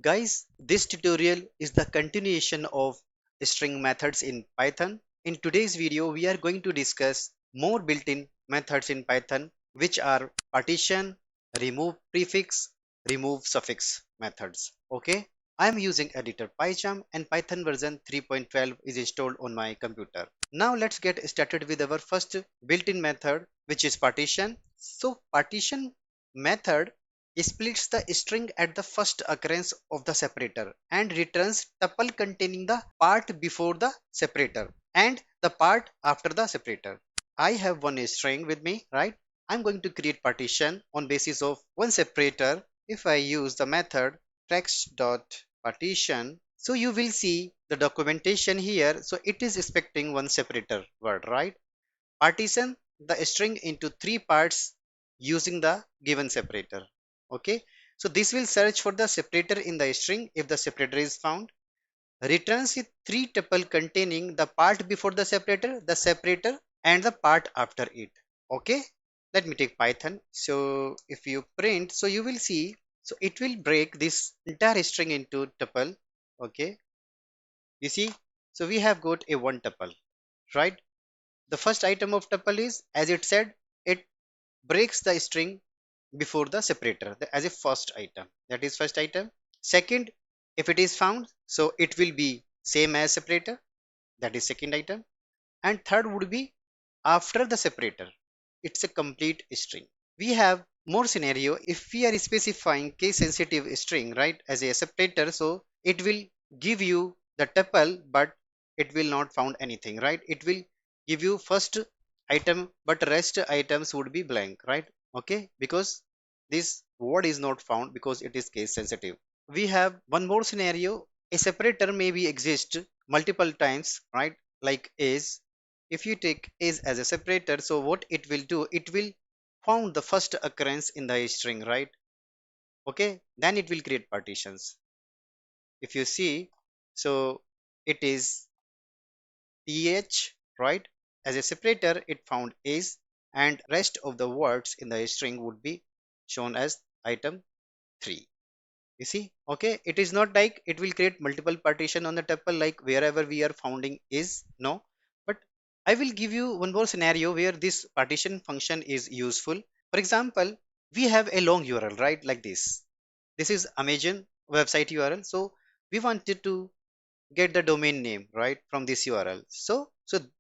Guys, this tutorial is the continuation of string methods in Python. In today's video, we are going to discuss more built-in methods in Python, which are partition, remove prefix, remove suffix methods. Okay, I am using editor PyCharm and Python version 3.12 is installed on my computer. Now let's get started with our first built-in method, which is partition. So partition method splits the string at the first occurrence of the separator and returns tuple containing the part before the separator and the part after the separator. I have one string with me, right? I'm going to create partition on basis of one separator. If I use the method text.partition, so you will see the documentation here. So it is expecting one separator word, right? Partition the string into three parts using the given separator. Okay, so this will search for the separator in the string. If the separator is found, returns a three tuple containing the part before the separator and the part after it. Okay, let me take Python. So if you print, so you will see, so it will break this entire string into tuple. Okay, you see, so we have got a one tuple, right? The first item of tuple is, as it said, it breaks the string before the separator as a first item. That is first item. Second, if it is found, so it will be same as separator. That is second item. And third would be after the separator. It's a complete string. We have more scenario if we are specifying case sensitive string, right, as a separator. So it will give you the tuple, but it will not found anything, right? It will give you first item, but rest items would be blank, right? Okay, because this word is not found because it is case sensitive. We have one more scenario. A separator may be exist multiple times, right? Like is, if you take is as a separator, so what it will do, it will found the first occurrence in the string, right? Okay, then it will create partitions. If you see, so it is th, right? As a separator, it found is, and rest of the words in the string would be shown as item 3. You see, okay, it is not like it will create multiple partition on the tuple like wherever we are founding is, no. But I will give you one more scenario where this partition function is useful. For example, we have a long URL, right? Like this. This is Amazon website URL. So we wanted to get the domain name, right, from this URL. So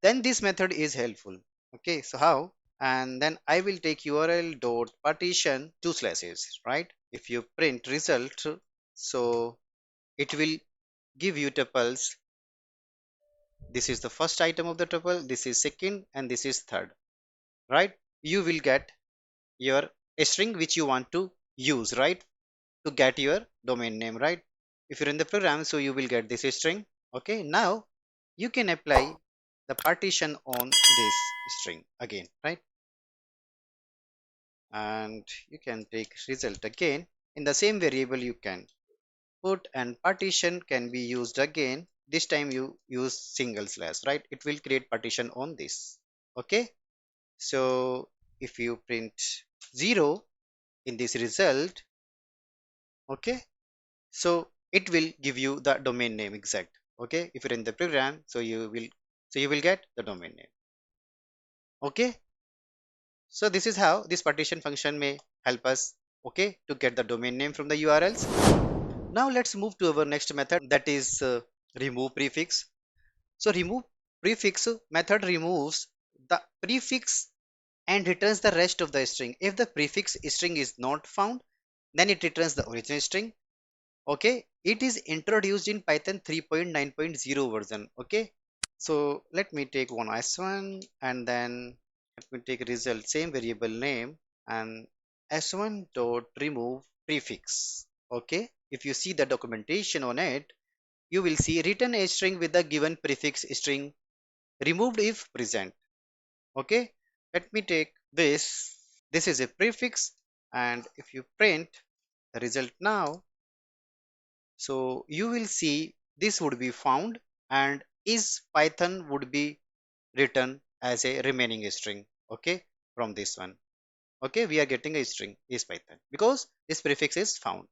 then this method is helpful. Okay, so how? And then I will take URL dot partition two slashes, right? If you print result, so it will give you tuples. This is the first item of the tuple, this is second, and this is third, right? You will get your string which you want to use, right, to get your domain name, right? If you're in the program, so you will get this string. Okay, now you can apply the partition on this string again, right? And you can take result again in the same variable. You can put, and partition can be used again. This time you use single slash, right? It will create partition on this. Okay, so if you print 0 in this result, okay, so it will give you the domain name exact. Okay, if you're in the program, so you will get the domain name. Okay, so this is how this partition function may help us, okay, to get the domain name from the URLs. Now let's move to our next method, that is remove prefix. So remove prefix method removes the prefix and returns the rest of the string. If the prefix string is not found, then it returns the original string. Okay, it is introduced in Python 3.9.0 version. Okay, so let me take one s1 and then let me take result same variable name and s1 dot remove prefix. Okay, if you see the documentation on it, you will see return a string with the given prefix string removed if present. Okay, let me take this. This is a prefix, and if you print the result now, so you will see this would be found, and is Python would be written as a remaining string. Okay, from this one. Okay, we are getting a string is Python because this prefix is found.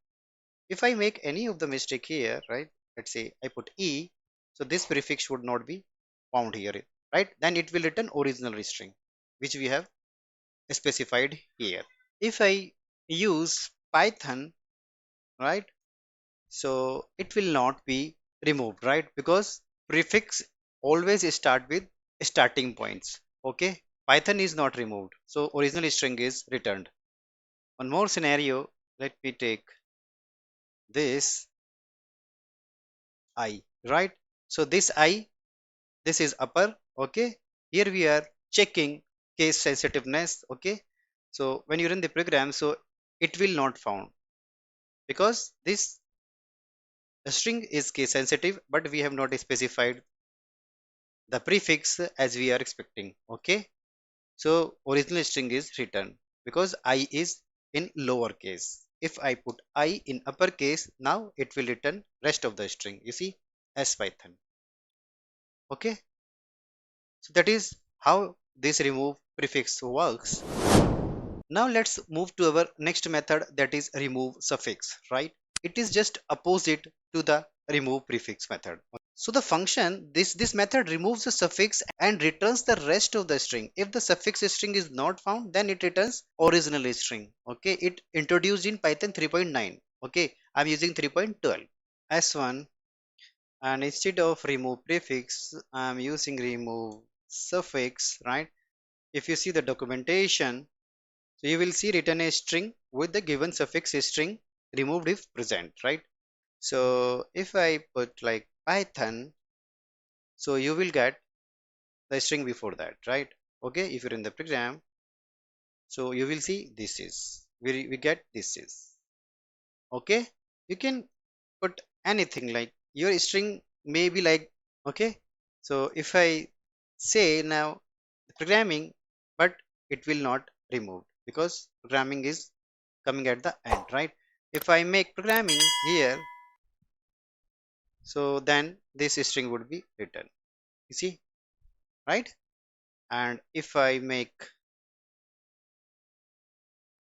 If I make any of the mistake here, right? Let's say I put E, so this prefix would not be found here, right? Then it will return original string, which we have specified here. If I use Python, right? So it will not be removed, right? Because prefix always start with starting points. Okay, Python is not removed, so original string is returned. One more scenario, let me take this I, right? So this I, this is upper. Okay, here we are checking case sensitiveness. Okay, so when you run the program, so it will not found because this string is case sensitive, but we have not specified the prefix as we are expecting. Okay, so original string is written because I is in lower case. If I put I in uppercase, now it will return rest of the string, you see, as Python. Okay, so that is how this remove prefix works. Now let's move to our next method, that is remove suffix, right? It is just opposite to the remove prefix method. So the function, this method removes the suffix and returns the rest of the string. If the suffix string is not found, then it returns original string. Okay, it introduced in Python 3.9. Okay, I'm using 3.12 S1, and instead of remove prefix, I'm using remove suffix, right? If you see the documentation, so you will see written a string with the given suffix string removed if present, right? So if I put like Python, so you will get the string before that, right? Okay, if you're in the program, so you will see this is, we get this is. Okay, you can put anything like your string may be like, okay, so if I say now programming, but it will not remove because programming is coming at the end, right? If I make programming here, so then this string would be written, you see, right? And if I make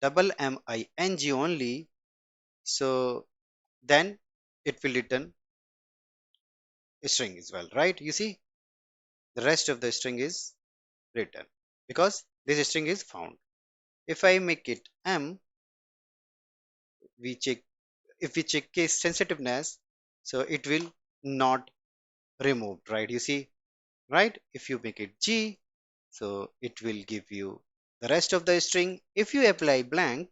double MING only, so then it will return a string as well, right? You see, the rest of the string is written because this string is found. If I make it M, we check, if we check case sensitiveness, so it will not remove, right? You see, right? If you make it G, so it will give you the rest of the string. If you apply blank,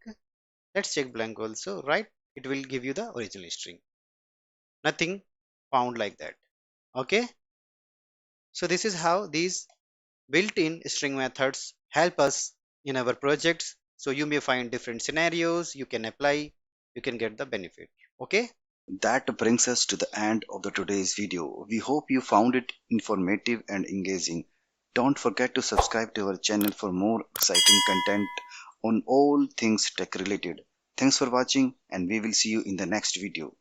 let's check blank also, right? It will give you the original string, nothing found like that. Okay, so this is how these built-in string methods help us in our projects. So you may find different scenarios, you can apply, you can get the benefit. Okay, That brings us to the end of the today's video. We hope you found it informative and engaging. Don't forget to subscribe to our channel for more exciting content on all things tech related. Thanks for watching, and we will see you in the next video.